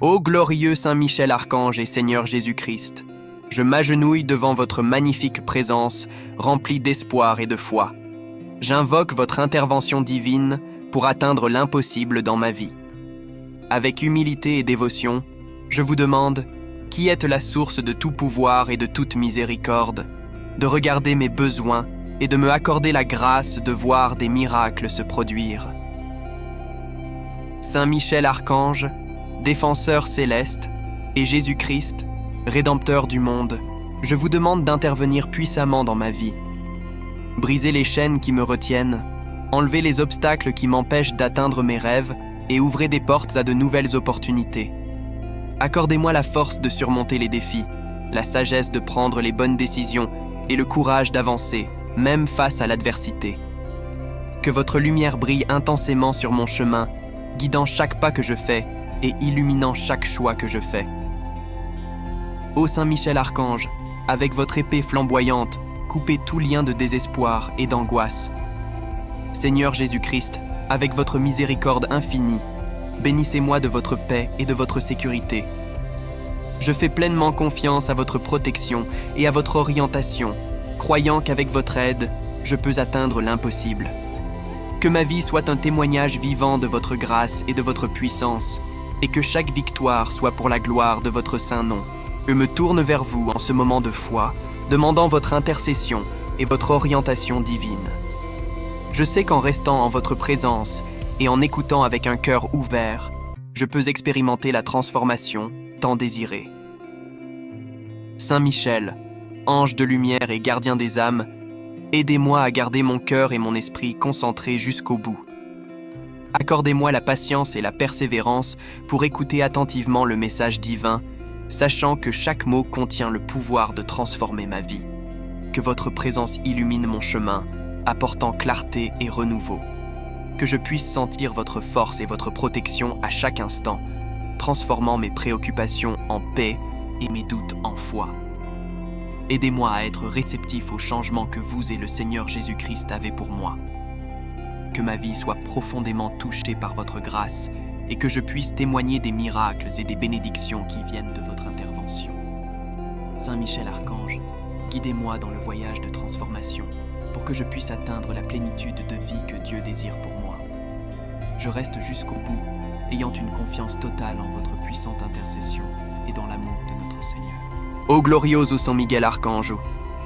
Ô glorieux Saint Michel Archange et Seigneur Jésus-Christ, je m'agenouille devant votre magnifique présence, remplie d'espoir et de foi. J'invoque votre intervention divine pour atteindre l'impossible dans ma vie. Avec humilité et dévotion, je vous demande, qui êtes la source de tout pouvoir et de toute miséricorde, de regarder mes besoins et de me accorder la grâce de voir des miracles se produire. Saint Michel Archange, défenseur céleste, et Jésus-Christ, Rédempteur du monde, je vous demande d'intervenir puissamment dans ma vie. Brisez les chaînes qui me retiennent, enlevez les obstacles qui m'empêchent d'atteindre mes rêves et ouvrez des portes à de nouvelles opportunités. Accordez-moi la force de surmonter les défis, la sagesse de prendre les bonnes décisions et le courage d'avancer, même face à l'adversité. Que votre lumière brille intensément sur mon chemin, guidant chaque pas que je fais et illuminant chaque choix que je fais. Ô Saint Michel Archange, avec votre épée flamboyante, coupez tout lien de désespoir et d'angoisse. Seigneur Jésus-Christ, avec votre miséricorde infinie, bénissez-moi de votre paix et de votre sécurité. Je fais pleinement confiance à votre protection et à votre orientation, croyant qu'avec votre aide, je peux atteindre l'impossible. Que ma vie soit un témoignage vivant de votre grâce et de votre puissance, et que chaque victoire soit pour la gloire de votre saint nom. Je me tourne vers vous en ce moment de foi, demandant votre intercession et votre orientation divine. Je sais qu'en restant en votre présence et en écoutant avec un cœur ouvert, je peux expérimenter la transformation tant désirée. Saint Michel, ange de lumière et gardien des âmes, aidez-moi à garder mon cœur et mon esprit concentrés jusqu'au bout. Accordez-moi la patience et la persévérance pour écouter attentivement le message divin, sachant que chaque mot contient le pouvoir de transformer ma vie. Que votre présence illumine mon chemin, apportant clarté et renouveau. Que je puisse sentir votre force et votre protection à chaque instant, transformant mes préoccupations en paix et mes doutes en foi. Aidez-moi à être réceptif au changement que vous et le Seigneur Jésus-Christ avez pour moi. Que ma vie soit profondément touchée par votre grâce et que je puisse témoigner des miracles et des bénédictions qui viennent de votre intervention. Saint Michel Archange, guidez-moi dans le voyage de transformation pour que je puisse atteindre la plénitude de vie que Dieu désire pour moi. Je reste jusqu'au bout, ayant une confiance totale en votre puissante intercession et dans l'amour de notre Seigneur. Ô glorioso Saint Miguel Archange,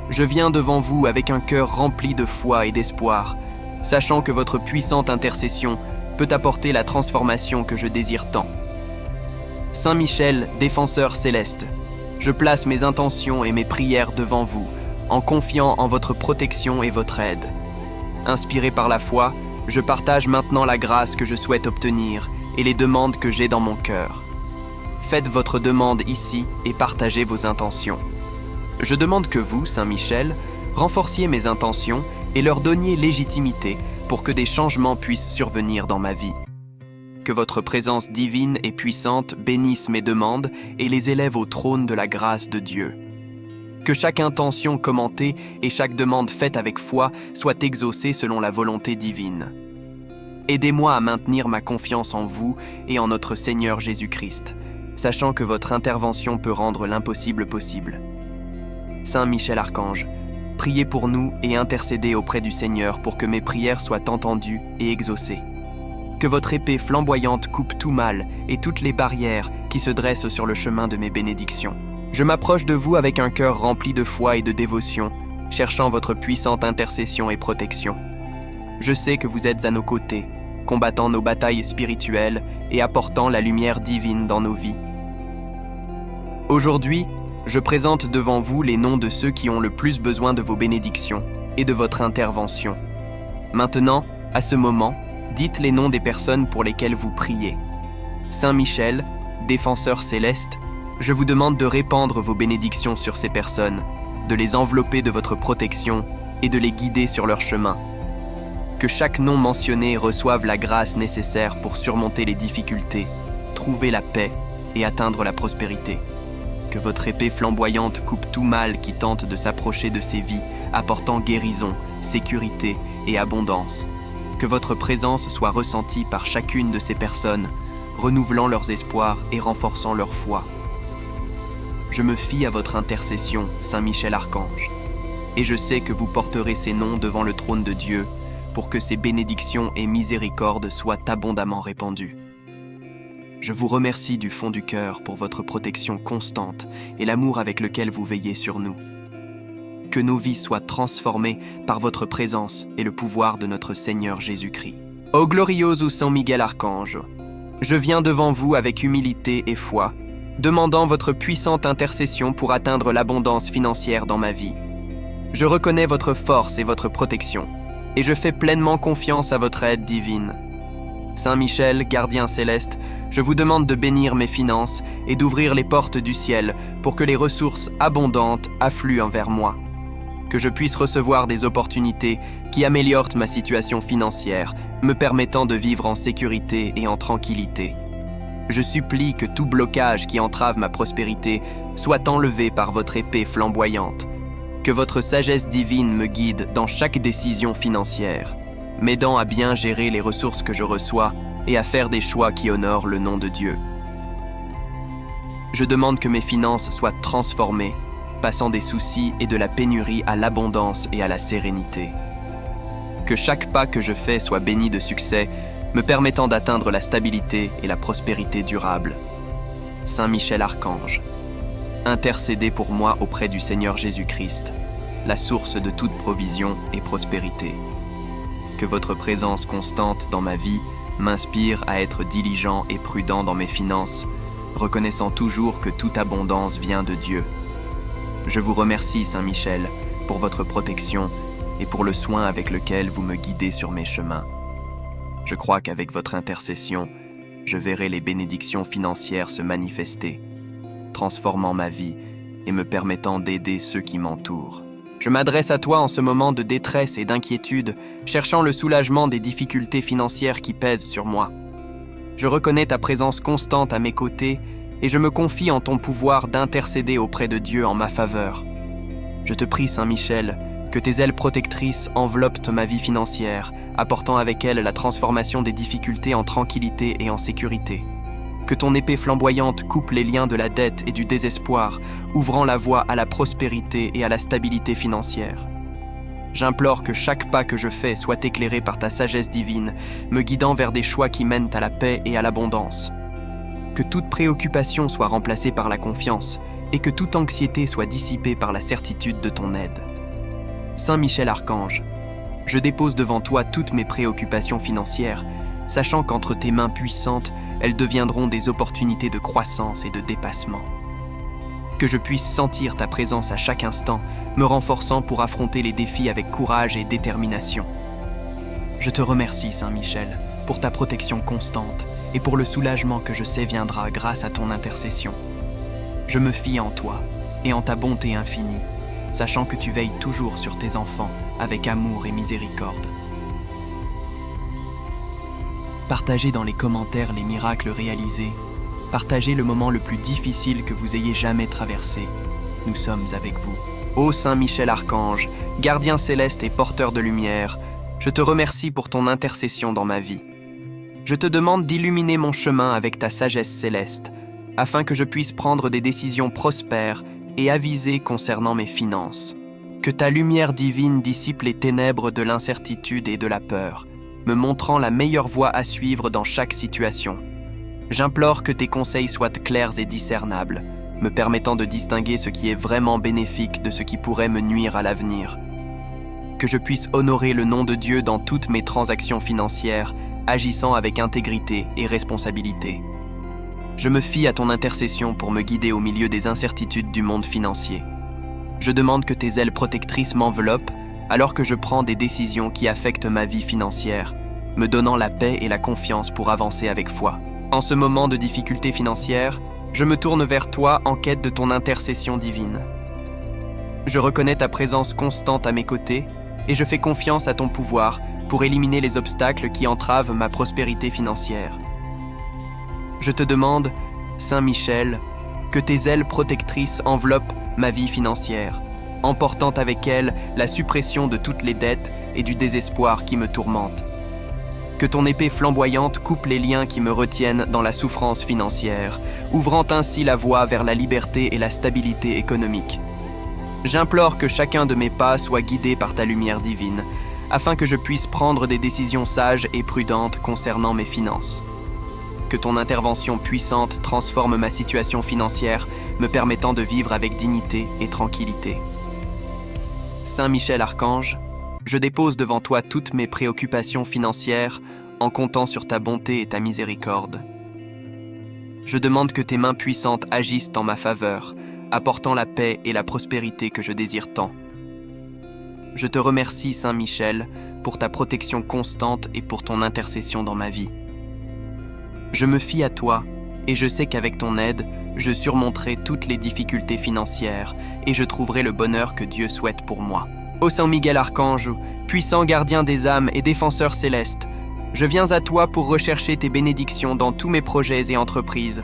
je viens devant vous avec un cœur rempli de foi et d'espoir, sachant que votre puissante intercession peut apporter la transformation que je désire tant. Saint Michel, défenseur céleste, je place mes intentions et mes prières devant vous, en confiant en votre protection et votre aide. Inspiré par la foi, je partage maintenant la grâce que je souhaite obtenir et les demandes que j'ai dans mon cœur. Faites votre demande ici et partagez vos intentions. Je demande que vous, Saint Michel, renforciez mes intentions et leur donniez légitimité pour que des changements puissent survenir dans ma vie. Que votre présence divine et puissante bénisse mes demandes et les élève au trône de la grâce de Dieu. Que chaque intention commentée et chaque demande faite avec foi soit exaucée selon la volonté divine. Aidez-moi à maintenir ma confiance en vous et en notre Seigneur Jésus-Christ, sachant que votre intervention peut rendre l'impossible possible. Saint Michel Archange, priez pour nous et intercédez auprès du Seigneur pour que mes prières soient entendues et exaucées. Que votre épée flamboyante coupe tout mal et toutes les barrières qui se dressent sur le chemin de mes bénédictions. Je m'approche de vous avec un cœur rempli de foi et de dévotion, cherchant votre puissante intercession et protection. Je sais que vous êtes à nos côtés, combattant nos batailles spirituelles et apportant la lumière divine dans nos vies. Aujourd'hui, je présente devant vous les noms de ceux qui ont le plus besoin de vos bénédictions et de votre intervention. Maintenant, à ce moment, dites les noms des personnes pour lesquelles vous priez. Saint Michel, défenseur céleste, je vous demande de répandre vos bénédictions sur ces personnes, de les envelopper de votre protection et de les guider sur leur chemin. Que chaque nom mentionné reçoive la grâce nécessaire pour surmonter les difficultés, trouver la paix et atteindre la prospérité. Que votre épée flamboyante coupe tout mal qui tente de s'approcher de ces vies, apportant guérison, sécurité et abondance. Que votre présence soit ressentie par chacune de ces personnes, renouvelant leurs espoirs et renforçant leur foi. Je me fie à votre intercession, Saint Michel Archange, et je sais que vous porterez ces noms devant le trône de Dieu pour que ses bénédictions et miséricordes soient abondamment répandues. Je vous remercie du fond du cœur pour votre protection constante et l'amour avec lequel vous veillez sur nous. Que nos vies soient transformées par votre présence et le pouvoir de notre Seigneur Jésus-Christ. Ô glorioso Saint Miguel Archange, je viens devant vous avec humilité et foi, demandant votre puissante intercession pour atteindre l'abondance financière dans ma vie. Je reconnais votre force et votre protection, et je fais pleinement confiance à votre aide divine. Saint Michel, gardien céleste, je vous demande de bénir mes finances et d'ouvrir les portes du ciel pour que les ressources abondantes affluent vers moi. Que je puisse recevoir des opportunités qui améliorent ma situation financière, me permettant de vivre en sécurité et en tranquillité. Je supplie que tout blocage qui entrave ma prospérité soit enlevé par votre épée flamboyante. Que votre sagesse divine me guide dans chaque décision financière, m'aidant à bien gérer les ressources que je reçois et à faire des choix qui honorent le nom de Dieu. Je demande que mes finances soient transformées, passant des soucis et de la pénurie à l'abondance et à la sérénité. Que chaque pas que je fais soit béni de succès, me permettant d'atteindre la stabilité et la prospérité durable. Saint Michel Archange, intercédez pour moi auprès du Seigneur Jésus-Christ, la source de toute provision et prospérité. Que votre présence constante dans ma vie m'inspire à être diligent et prudent dans mes finances, reconnaissant toujours que toute abondance vient de Dieu. Je vous remercie, Saint Michel, pour votre protection et pour le soin avec lequel vous me guidez sur mes chemins. Je crois qu'avec votre intercession, je verrai les bénédictions financières se manifester, transformant ma vie et me permettant d'aider ceux qui m'entourent. Je m'adresse à toi en ce moment de détresse et d'inquiétude, cherchant le soulagement des difficultés financières qui pèsent sur moi. Je reconnais ta présence constante à mes côtés et je me confie en ton pouvoir d'intercéder auprès de Dieu en ma faveur. Je te prie, Saint Michel, que tes ailes protectrices enveloppent ma vie financière, apportant avec elles la transformation des difficultés en tranquillité et en sécurité. Que ton épée flamboyante coupe les liens de la dette et du désespoir, ouvrant la voie à la prospérité et à la stabilité financière. J'implore que chaque pas que je fais soit éclairé par ta sagesse divine, me guidant vers des choix qui mènent à la paix et à l'abondance. Que toute préoccupation soit remplacée par la confiance et que toute anxiété soit dissipée par la certitude de ton aide. Saint Michel Archange, je dépose devant toi toutes mes préoccupations financières, sachant qu'entre tes mains puissantes, elles deviendront des opportunités de croissance et de dépassement. Que je puisse sentir ta présence à chaque instant, me renforçant pour affronter les défis avec courage et détermination. Je te remercie, Saint Michel, pour ta protection constante et pour le soulagement que je sais viendra grâce à ton intercession. Je me fie en toi et en ta bonté infinie, sachant que tu veilles toujours sur tes enfants avec amour et miséricorde. Partagez dans les commentaires les miracles réalisés. Partagez le moment le plus difficile que vous ayez jamais traversé. Nous sommes avec vous. Ô Saint Michel Archange, gardien céleste et porteur de lumière, je te remercie pour ton intercession dans ma vie. Je te demande d'illuminer mon chemin avec ta sagesse céleste, afin que je puisse prendre des décisions prospères et avisées concernant mes finances. Que ta lumière divine dissipe les ténèbres de l'incertitude et de la peur, me montrant la meilleure voie à suivre dans chaque situation. J'implore que tes conseils soient clairs et discernables, me permettant de distinguer ce qui est vraiment bénéfique de ce qui pourrait me nuire à l'avenir. Que je puisse honorer le nom de Dieu dans toutes mes transactions financières, agissant avec intégrité et responsabilité. Je me fie à ton intercession pour me guider au milieu des incertitudes du monde financier. Je demande que tes ailes protectrices m'enveloppent alors que je prends des décisions qui affectent ma vie financière, me donnant la paix et la confiance pour avancer avec foi. En ce moment de difficulté financière, je me tourne vers toi en quête de ton intercession divine. Je reconnais ta présence constante à mes côtés et je fais confiance à ton pouvoir pour éliminer les obstacles qui entravent ma prospérité financière. Je te demande, Saint Michel, que tes ailes protectrices enveloppent ma vie financière, emportant avec elles la suppression de toutes les dettes et du désespoir qui me tourmentent. Que ton épée flamboyante coupe les liens qui me retiennent dans la souffrance financière, ouvrant ainsi la voie vers la liberté et la stabilité économique. J'implore que chacun de mes pas soit guidé par ta lumière divine, afin que je puisse prendre des décisions sages et prudentes concernant mes finances. Que ton intervention puissante transforme ma situation financière, me permettant de vivre avec dignité et tranquillité. Saint Michel Archange, je dépose devant toi toutes mes préoccupations financières en comptant sur ta bonté et ta miséricorde. Je demande que tes mains puissantes agissent en ma faveur, apportant la paix et la prospérité que je désire tant. Je te remercie, Saint Michel, pour ta protection constante et pour ton intercession dans ma vie. Je me fie à toi et je sais qu'avec ton aide, je surmonterai toutes les difficultés financières et je trouverai le bonheur que Dieu souhaite pour moi. Ô Saint Miguel Archange, puissant gardien des âmes et défenseur céleste, je viens à toi pour rechercher tes bénédictions dans tous mes projets et entreprises.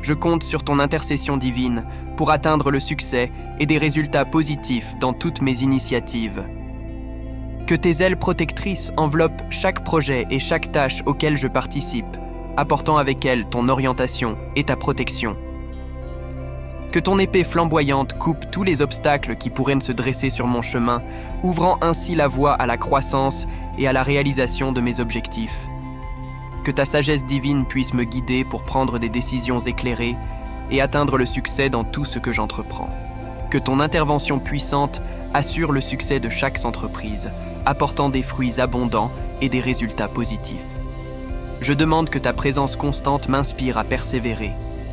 Je compte sur ton intercession divine pour atteindre le succès et des résultats positifs dans toutes mes initiatives. Que tes ailes protectrices enveloppent chaque projet et chaque tâche auquel je participe, apportant avec elles ton orientation et ta protection. Que ton épée flamboyante coupe tous les obstacles qui pourraient se dresser sur mon chemin, ouvrant ainsi la voie à la croissance et à la réalisation de mes objectifs. Que ta sagesse divine puisse me guider pour prendre des décisions éclairées et atteindre le succès dans tout ce que j'entreprends. Que ton intervention puissante assure le succès de chaque entreprise, apportant des fruits abondants et des résultats positifs. Je demande que ta présence constante m'inspire à persévérer,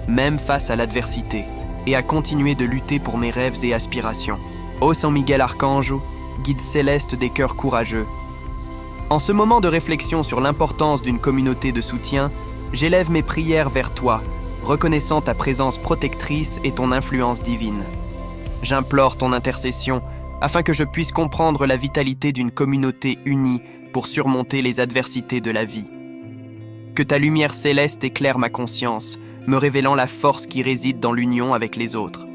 même face à l'adversité, et à continuer de lutter pour mes rêves et aspirations. Ô Saint Miguel Archange, guide céleste des cœurs courageux. En ce moment de réflexion sur l'importance d'une communauté de soutien, j'élève mes prières vers toi, reconnaissant ta présence protectrice et ton influence divine. J'implore ton intercession afin que je puisse comprendre la vitalité d'une communauté unie pour surmonter les adversités de la vie. Que ta lumière céleste éclaire ma conscience, me révélant la force qui réside dans l'union avec les autres.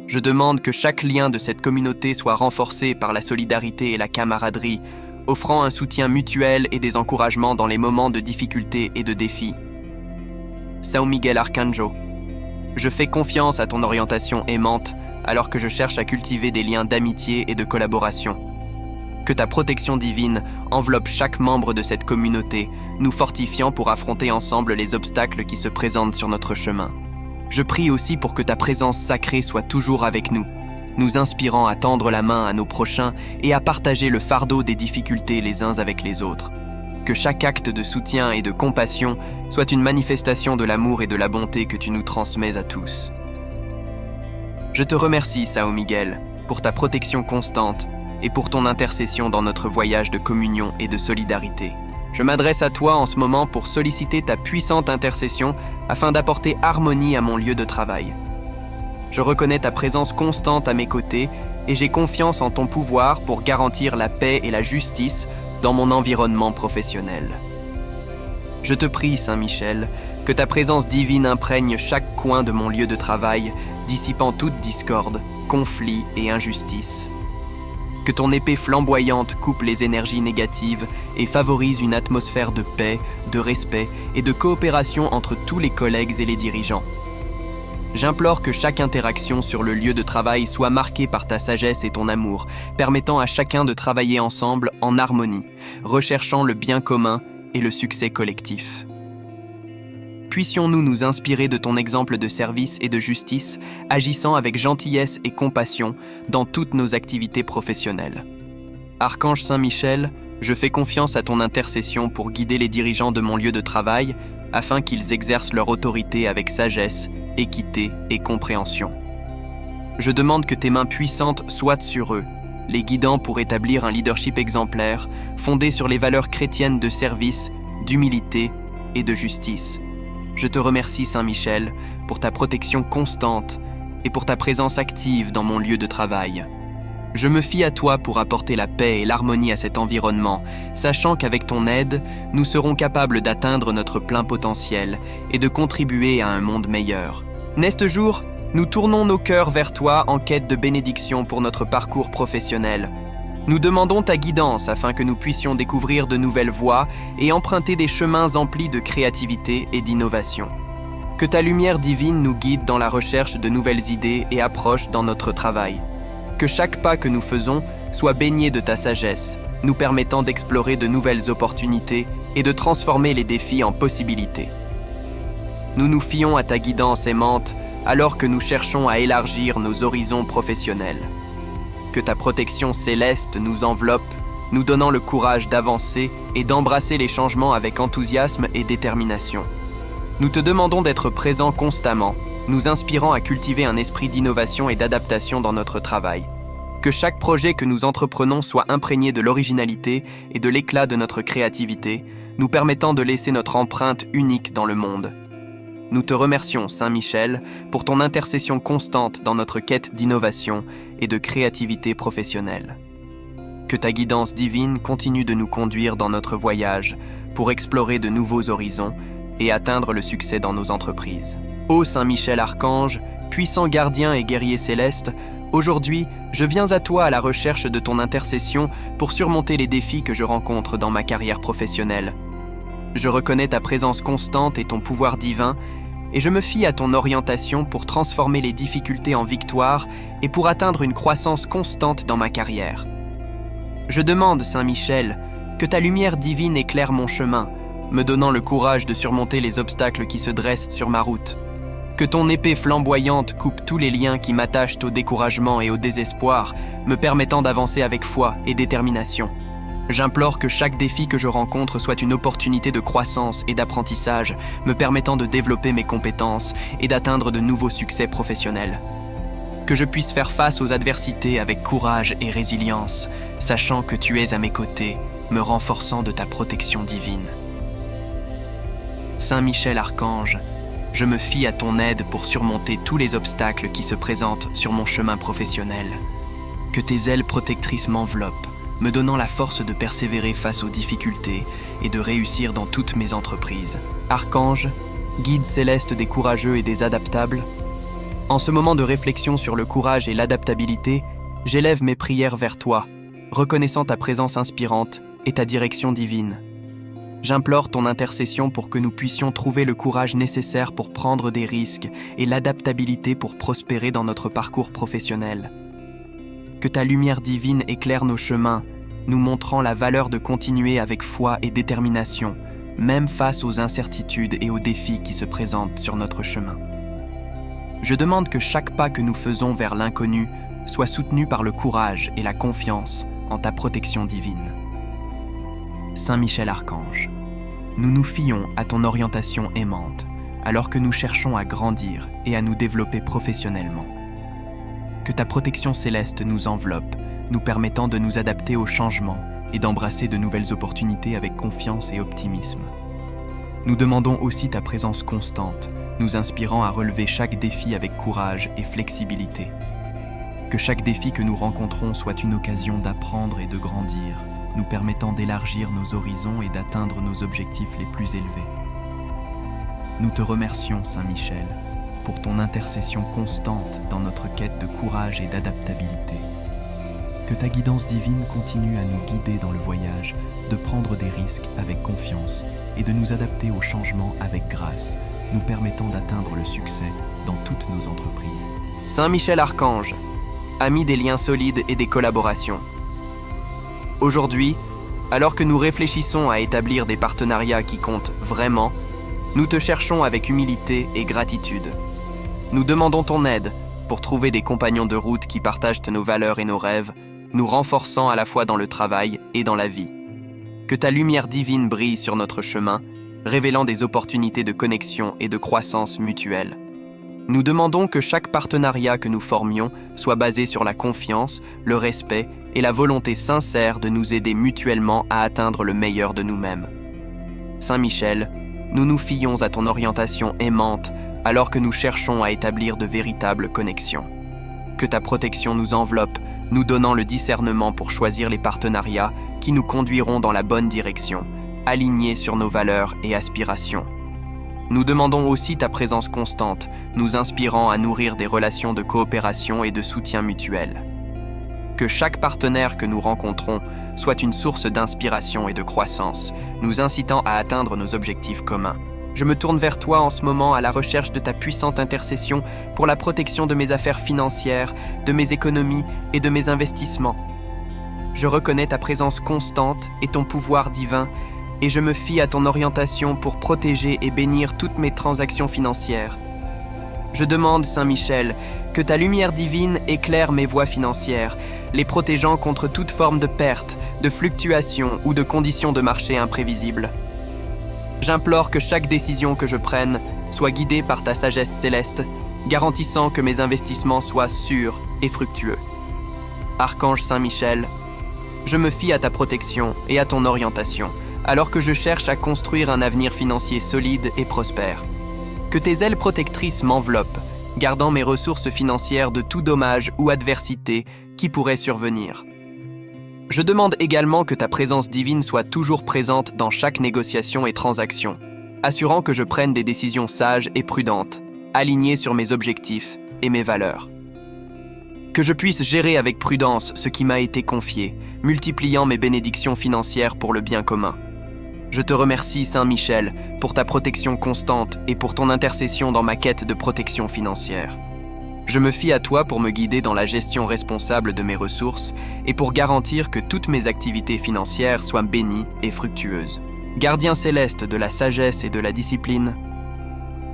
Je demande que chaque lien de cette communauté soit renforcé par la solidarité et la camaraderie, offrant un soutien mutuel et des encouragements dans les moments de difficulté et de défis. Saint Miguel Archange, je fais confiance à ton orientation aimante alors que je cherche à cultiver des liens d'amitié et de collaboration. Que ta protection divine enveloppe chaque membre de cette communauté, nous fortifiant pour affronter ensemble les obstacles qui se présentent sur notre chemin. Je prie aussi pour que ta présence sacrée soit toujours avec nous, nous inspirant à tendre la main à nos prochains et à partager le fardeau des difficultés les uns avec les autres. Que chaque acte de soutien et de compassion soit une manifestation de l'amour et de la bonté que tu nous transmets à tous. Je te remercie, Saint Miguel, pour ta protection constante et pour ton intercession dans notre voyage de communion et de solidarité. Je m'adresse à toi en ce moment pour solliciter ta puissante intercession afin d'apporter harmonie à mon lieu de travail. Je reconnais ta présence constante à mes côtés et j'ai confiance en ton pouvoir pour garantir la paix et la justice dans mon environnement professionnel. Je te prie, Saint Michel, que ta présence divine imprègne chaque coin de mon lieu de travail, dissipant toute discorde, conflit et injustice. Que ton épée flamboyante coupe les énergies négatives et favorise une atmosphère de paix, de respect et de coopération entre tous les collègues et les dirigeants. J'implore que chaque interaction sur le lieu de travail soit marquée par ta sagesse et ton amour, permettant à chacun de travailler ensemble en harmonie, recherchant le bien commun et le succès collectif. Puissions-nous nous inspirer de ton exemple de service et de justice, agissant avec gentillesse et compassion dans toutes nos activités professionnelles. Archange Saint Michel, je fais confiance à ton intercession pour guider les dirigeants de mon lieu de travail afin qu'ils exercent leur autorité avec sagesse, équité et compréhension. Je demande que tes mains puissantes soient sur eux, les guidant pour établir un leadership exemplaire fondé sur les valeurs chrétiennes de service, d'humilité et de justice. Je te remercie, Saint Michel, pour ta protection constante et pour ta présence active dans mon lieu de travail. Je me fie à toi pour apporter la paix et l'harmonie à cet environnement, sachant qu'avec ton aide, nous serons capables d'atteindre notre plein potentiel et de contribuer à un monde meilleur. Neste jour, nous tournons nos cœurs vers toi en quête de bénédiction pour notre parcours professionnel. Nous demandons ta guidance afin que nous puissions découvrir de nouvelles voies et emprunter des chemins emplis de créativité et d'innovation. Que ta lumière divine nous guide dans la recherche de nouvelles idées et approches dans notre travail. Que chaque pas que nous faisons soit baigné de ta sagesse, nous permettant d'explorer de nouvelles opportunités et de transformer les défis en possibilités. Nous nous fions à ta guidance aimante alors que nous cherchons à élargir nos horizons professionnels. Que ta protection céleste nous enveloppe, nous donnant le courage d'avancer et d'embrasser les changements avec enthousiasme et détermination. Nous te demandons d'être présent constamment, nous inspirant à cultiver un esprit d'innovation et d'adaptation dans notre travail. Que chaque projet que nous entreprenons soit imprégné de l'originalité et de l'éclat de notre créativité, nous permettant de laisser notre empreinte unique dans le monde. Nous te remercions, Saint Michel, pour ton intercession constante dans notre quête d'innovation et de créativité professionnelle. Que ta guidance divine continue de nous conduire dans notre voyage pour explorer de nouveaux horizons et atteindre le succès dans nos entreprises. Ô Saint Michel Archange, puissant gardien et guerrier céleste, aujourd'hui, je viens à toi à la recherche de ton intercession pour surmonter les défis que je rencontre dans ma carrière professionnelle. Je reconnais ta présence constante et ton pouvoir divin, et je me fie à ton orientation pour transformer les difficultés en victoire et pour atteindre une croissance constante dans ma carrière. Je demande, Saint Michel, que ta lumière divine éclaire mon chemin, me donnant le courage de surmonter les obstacles qui se dressent sur ma route. Que ton épée flamboyante coupe tous les liens qui m'attachent au découragement et au désespoir, me permettant d'avancer avec foi et détermination. J'implore que chaque défi que je rencontre soit une opportunité de croissance et d'apprentissage, me permettant de développer mes compétences et d'atteindre de nouveaux succès professionnels. Que je puisse faire face aux adversités avec courage et résilience, sachant que tu es à mes côtés, me renforçant de ta protection divine. Saint Michel Archange, je me fie à ton aide pour surmonter tous les obstacles qui se présentent sur mon chemin professionnel. Que tes ailes protectrices m'enveloppent, me donnant la force de persévérer face aux difficultés et de réussir dans toutes mes entreprises. Archange, guide céleste des courageux et des adaptables, en ce moment de réflexion sur le courage et l'adaptabilité, j'élève mes prières vers toi, reconnaissant ta présence inspirante et ta direction divine. J'implore ton intercession pour que nous puissions trouver le courage nécessaire pour prendre des risques et l'adaptabilité pour prospérer dans notre parcours professionnel. Que ta lumière divine éclaire nos chemins, nous montrant la valeur de continuer avec foi et détermination, même face aux incertitudes et aux défis qui se présentent sur notre chemin. Je demande que chaque pas que nous faisons vers l'inconnu soit soutenu par le courage et la confiance en ta protection divine. Saint Michel Archange, nous nous fions à ton orientation aimante, alors que nous cherchons à grandir et à nous développer professionnellement. Que ta protection céleste nous enveloppe, nous permettant de nous adapter aux changements et d'embrasser de nouvelles opportunités avec confiance et optimisme. Nous demandons aussi ta présence constante, nous inspirant à relever chaque défi avec courage et flexibilité. Que chaque défi que nous rencontrons soit une occasion d'apprendre et de grandir, nous permettant d'élargir nos horizons et d'atteindre nos objectifs les plus élevés. Nous te remercions, Saint Michel, pour ton intercession constante dans notre quête de courage et d'adaptabilité. Que ta guidance divine continue à nous guider dans le voyage, de prendre des risques avec confiance et de nous adapter aux changements avec grâce, nous permettant d'atteindre le succès dans toutes nos entreprises. Saint Michel Archange, ami des liens solides et des collaborations. Aujourd'hui, alors que nous réfléchissons à établir des partenariats qui comptent vraiment, nous te cherchons avec humilité et gratitude. Nous demandons ton aide pour trouver des compagnons de route qui partagent nos valeurs et nos rêves, nous renforçant à la fois dans le travail et dans la vie. Que ta lumière divine brille sur notre chemin, révélant des opportunités de connexion et de croissance mutuelle. Nous demandons que chaque partenariat que nous formions soit basé sur la confiance, le respect et la volonté sincère de nous aider mutuellement à atteindre le meilleur de nous-mêmes. Saint Michel, nous nous fions à ton orientation aimante alors que nous cherchons à établir de véritables connexions. Que ta protection nous enveloppe, nous donnant le discernement pour choisir les partenariats qui nous conduiront dans la bonne direction, alignés sur nos valeurs et aspirations. Nous demandons aussi ta présence constante, nous inspirant à nourrir des relations de coopération et de soutien mutuel. Que chaque partenaire que nous rencontrons soit une source d'inspiration et de croissance, nous incitant à atteindre nos objectifs communs. Je me tourne vers toi en ce moment à la recherche de ta puissante intercession pour la protection de mes affaires financières, de mes économies et de mes investissements. Je reconnais ta présence constante et ton pouvoir divin, et je me fie à ton orientation pour protéger et bénir toutes mes transactions financières. Je demande, Saint Michel, que ta lumière divine éclaire mes voies financières, les protégeant contre toute forme de perte, de fluctuation ou de conditions de marché imprévisibles. J'implore que chaque décision que je prenne soit guidée par ta sagesse céleste, garantissant que mes investissements soient sûrs et fructueux. Archange Saint Michel, je me fie à ta protection et à ton orientation, alors que je cherche à construire un avenir financier solide et prospère. Que tes ailes protectrices m'enveloppent, gardant mes ressources financières de tout dommage ou adversité qui pourrait survenir. Je demande également que ta présence divine soit toujours présente dans chaque négociation et transaction, assurant que je prenne des décisions sages et prudentes, alignées sur mes objectifs et mes valeurs. Que je puisse gérer avec prudence ce qui m'a été confié, multipliant mes bénédictions financières pour le bien commun. Je te remercie, Saint Michel, pour ta protection constante et pour ton intercession dans ma quête de protection financière. Je me fie à toi pour me guider dans la gestion responsable de mes ressources et pour garantir que toutes mes activités financières soient bénies et fructueuses. Gardien céleste de la sagesse et de la discipline,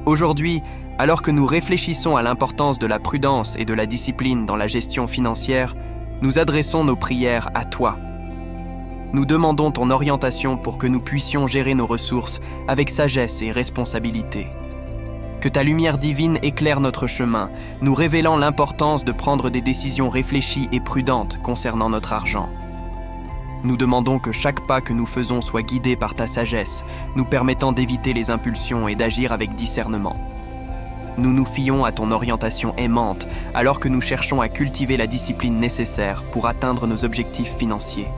aujourd'hui, alors que nous réfléchissons à l'importance de la prudence et de la discipline dans la gestion financière, nous adressons nos prières à toi. Nous demandons ton orientation pour que nous puissions gérer nos ressources avec sagesse et responsabilité. Que ta lumière divine éclaire notre chemin, nous révélant l'importance de prendre des décisions réfléchies et prudentes concernant notre argent. Nous demandons que chaque pas que nous faisons soit guidé par ta sagesse, nous permettant d'éviter les impulsions et d'agir avec discernement. Nous nous fions à ton orientation aimante, alors que nous cherchons à cultiver la discipline nécessaire pour atteindre nos objectifs financiers.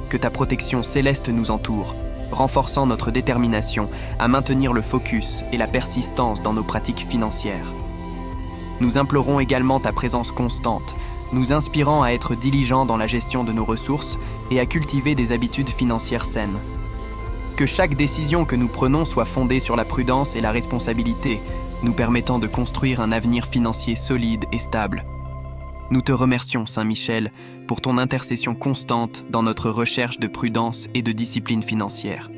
Que ta protection céleste nous entoure, renforçant notre détermination à maintenir le focus et la persistance dans nos pratiques financières. Nous implorons également ta présence constante, nous inspirant à être diligents dans la gestion de nos ressources et à cultiver des habitudes financières saines. Que chaque décision que nous prenons soit fondée sur la prudence et la responsabilité, nous permettant de construire un avenir financier solide et stable. Nous te remercions, Saint Michel, pour ton intercession constante dans notre recherche de prudence et de discipline financière.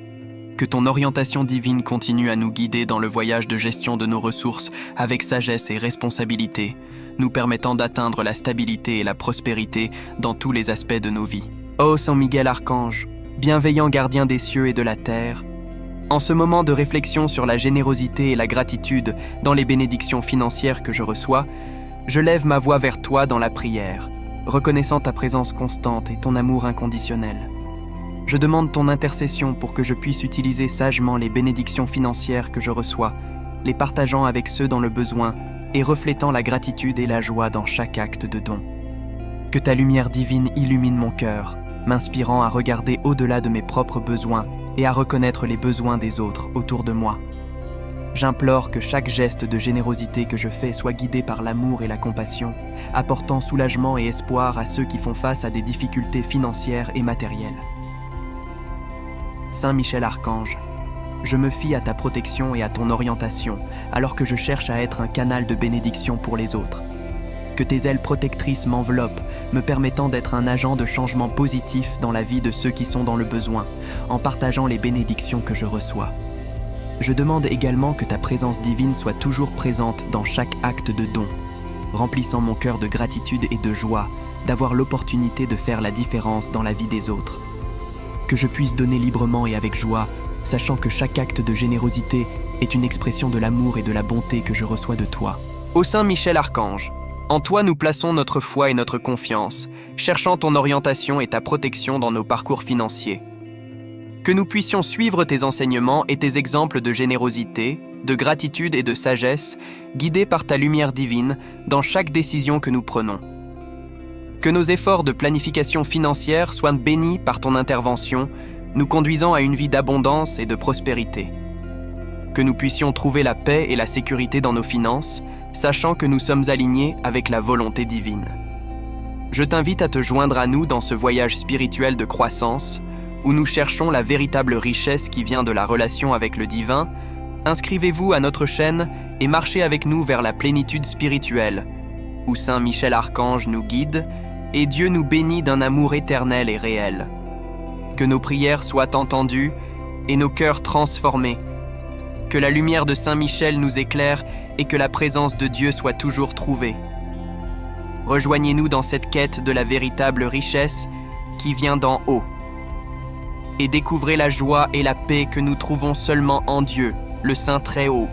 Que ton orientation divine continue à nous guider dans le voyage de gestion de nos ressources avec sagesse et responsabilité, nous permettant d'atteindre la stabilité et la prospérité dans tous les aspects de nos vies. Ô Saint Miguel Archange, bienveillant gardien des cieux et de la terre, en ce moment de réflexion sur la générosité et la gratitude dans les bénédictions financières que je reçois, je lève ma voix vers toi dans la prière, reconnaissant ta présence constante et ton amour inconditionnel. Je demande ton intercession pour que je puisse utiliser sagement les bénédictions financières que je reçois, les partageant avec ceux dans le besoin et reflétant la gratitude et la joie dans chaque acte de don. Que ta lumière divine illumine mon cœur, m'inspirant à regarder au-delà de mes propres besoins et à reconnaître les besoins des autres autour de moi. J'implore que chaque geste de générosité que je fais soit guidé par l'amour et la compassion, apportant soulagement et espoir à ceux qui font face à des difficultés financières et matérielles. Saint Michel Archange, je me fie à ta protection et à ton orientation, alors que je cherche à être un canal de bénédiction pour les autres. Que tes ailes protectrices m'enveloppent, me permettant d'être un agent de changement positif dans la vie de ceux qui sont dans le besoin, en partageant les bénédictions que je reçois. Je demande également que ta présence divine soit toujours présente dans chaque acte de don, remplissant mon cœur de gratitude et de joie d'avoir l'opportunité de faire la différence dans la vie des autres. Que je puisse donner librement et avec joie, sachant que chaque acte de générosité est une expression de l'amour et de la bonté que je reçois de toi. Ô Saint Michel Archange, en toi nous plaçons notre foi et notre confiance, cherchant ton orientation et ta protection dans nos parcours financiers. Que nous puissions suivre tes enseignements et tes exemples de générosité, de gratitude et de sagesse, guidés par ta lumière divine dans chaque décision que nous prenons. Que nos efforts de planification financière soient bénis par ton intervention, nous conduisant à une vie d'abondance et de prospérité. Que nous puissions trouver la paix et la sécurité dans nos finances, sachant que nous sommes alignés avec la volonté divine. Je t'invite à te joindre à nous dans ce voyage spirituel de croissance, où nous cherchons la véritable richesse qui vient de la relation avec le divin. Inscrivez-vous à notre chaîne et marchez avec nous vers la plénitude spirituelle, où Saint Michel Archange nous guide et Dieu nous bénit d'un amour éternel et réel. Que nos prières soient entendues et nos cœurs transformés. Que la lumière de Saint Michel nous éclaire et que la présence de Dieu soit toujours trouvée. Rejoignez-nous dans cette quête de la véritable richesse qui vient d'en haut. Et découvrez la joie et la paix que nous trouvons seulement en Dieu, le Saint Très-Haut.